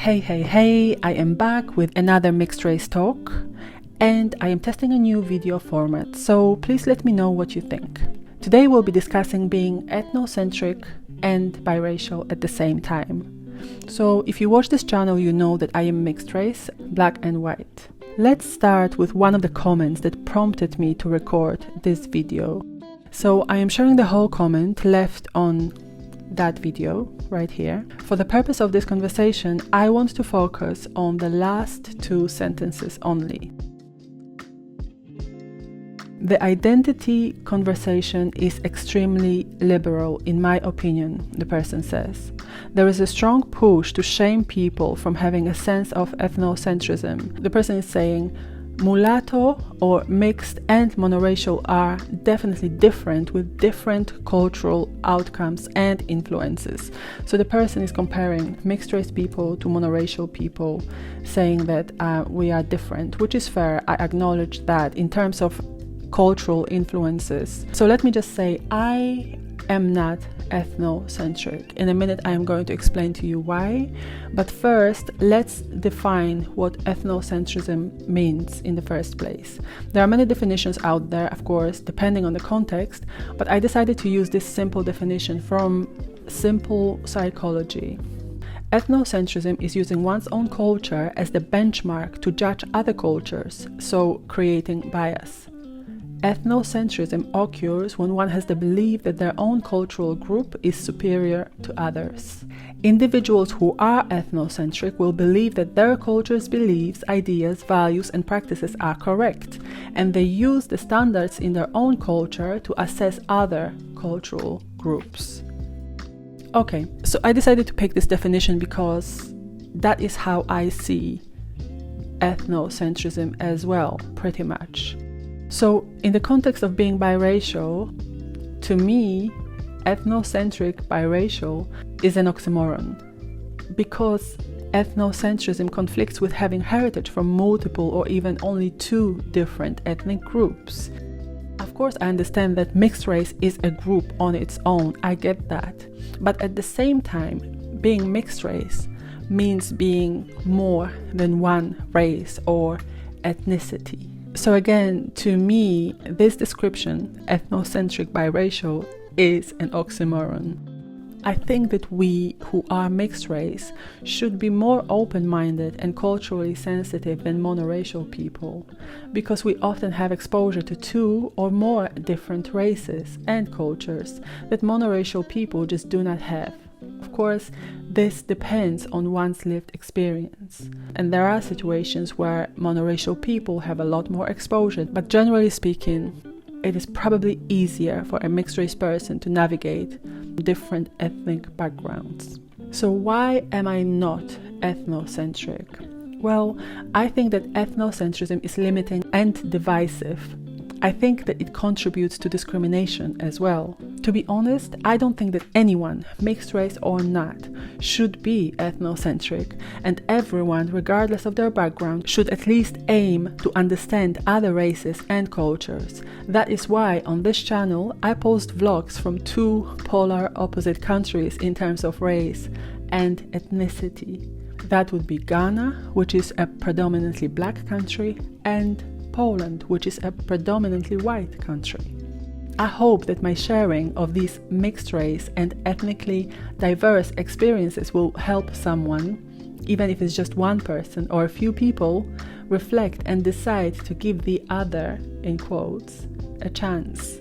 Hey, I am back with another mixed race talk, and I am testing a new video format, so please let me know what you think. Today we'll be discussing being ethnocentric and biracial at the same time. So if you watch this channel, you know that I am mixed race, black and white. Let's start with one of the comments that prompted me to record this video. So I am sharing the whole comment left on that video right here. For the purpose of this conversation, I want to focus on the last two sentences only. The identity conversation is extremely liberal, in my opinion, the person says. There is a strong push to shame people from having a sense of ethnocentrism. The person is saying mulatto or mixed and monoracial are definitely different with different cultural outcomes and influences. So the person is comparing mixed race people to monoracial people, saying that we are different, which is fair. I acknowledge that in terms of cultural influences. So let me just say, I am not ethnocentric. In a minute I am going to explain to you why, but first let's define what ethnocentrism means in the first place. There are many definitions out there, of course, depending on the context, but I decided to use this simple definition from simple psychology. Ethnocentrism is using one's own culture as the benchmark to judge other cultures, so creating bias. Ethnocentrism occurs when one has the belief that their own cultural group is superior to others. Individuals who are ethnocentric will believe that their culture's beliefs, ideas, values, and practices are correct, and they use the standards in their own culture to assess other cultural groups. Okay, so I decided to pick this definition because that is how I see ethnocentrism as well, pretty much. So, in the context of being biracial, to me, ethnocentric biracial is an oxymoron, because ethnocentrism conflicts with having heritage from multiple or even only two different ethnic groups. Of course, I understand that mixed race is a group on its own, I get that. But at the same time, being mixed race means being more than one race or ethnicity. So again, to me, this description, ethnocentric biracial, is an oxymoron. I think that we who are mixed race should be more open-minded and culturally sensitive than monoracial people, because we often have exposure to two or more different races and cultures that monoracial people just do not have. Of course, this depends on one's lived experience, and there are situations where monoracial people have a lot more exposure, but generally speaking, it is probably easier for a mixed race person to navigate different ethnic backgrounds. So why am I not ethnocentric? Well, I think that ethnocentrism is limiting and divisive. I think that it contributes to discrimination as well. To be honest, I don't think that anyone, mixed race or not, should be ethnocentric, and everyone, regardless of their background, should at least aim to understand other races and cultures. That is why on this channel I post vlogs from two polar opposite countries in terms of race and ethnicity. That would be Ghana, which is a predominantly black country, and Poland, which is a predominantly white country. I hope that my sharing of these mixed race and ethnically diverse experiences will help someone, even if it's just one person or a few people, reflect and decide to give the other, in quotes, a chance.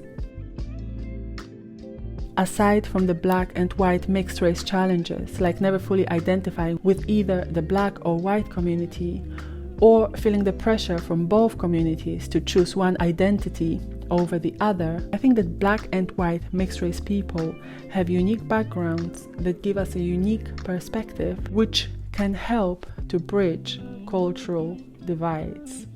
Aside from the black and white mixed race challenges, like never fully identifying with either the black or white community, or feeling the pressure from both communities to choose one identity over the other, I think that black and white mixed race people have unique backgrounds that give us a unique perspective, which can help to bridge cultural divides.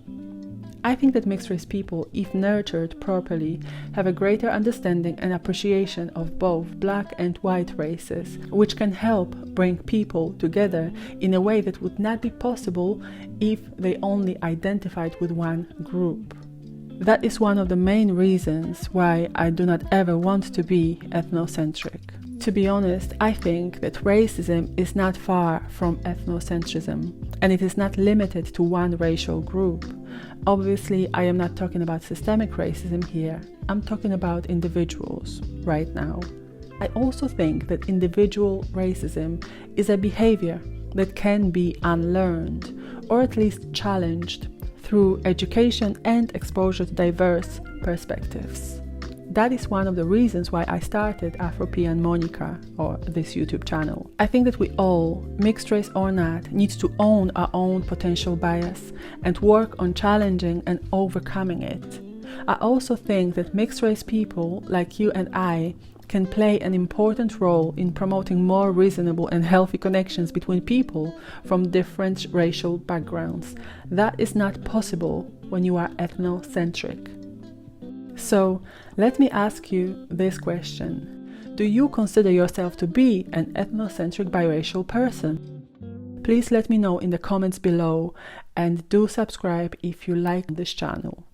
I think that mixed race people, if nurtured properly, have a greater understanding and appreciation of both black and white races, which can help bring people together in a way that would not be possible if they only identified with one group. That is one of the main reasons why I do not ever want to be ethnocentric. To be honest, I think that racism is not far from ethnocentrism, and it is not limited to one racial group. Obviously, I am not talking about systemic racism here. I'm talking about individuals right now. I also think that individual racism is a behavior that can be unlearned, or at least challenged, through education and exposure to diverse perspectives. That is one of the reasons why I started Afropean Monica, or this YouTube channel. I think that we all, mixed race or not, need to own our own potential bias and work on challenging and overcoming it. I also think that mixed race people like you and I can play an important role in promoting more reasonable and healthy connections between people from different racial backgrounds. That is not possible when you are ethnocentric. So, let me ask you this question. Do you consider yourself to be an ethnocentric biracial person? Please let me know in the comments below, and do subscribe if you like this channel.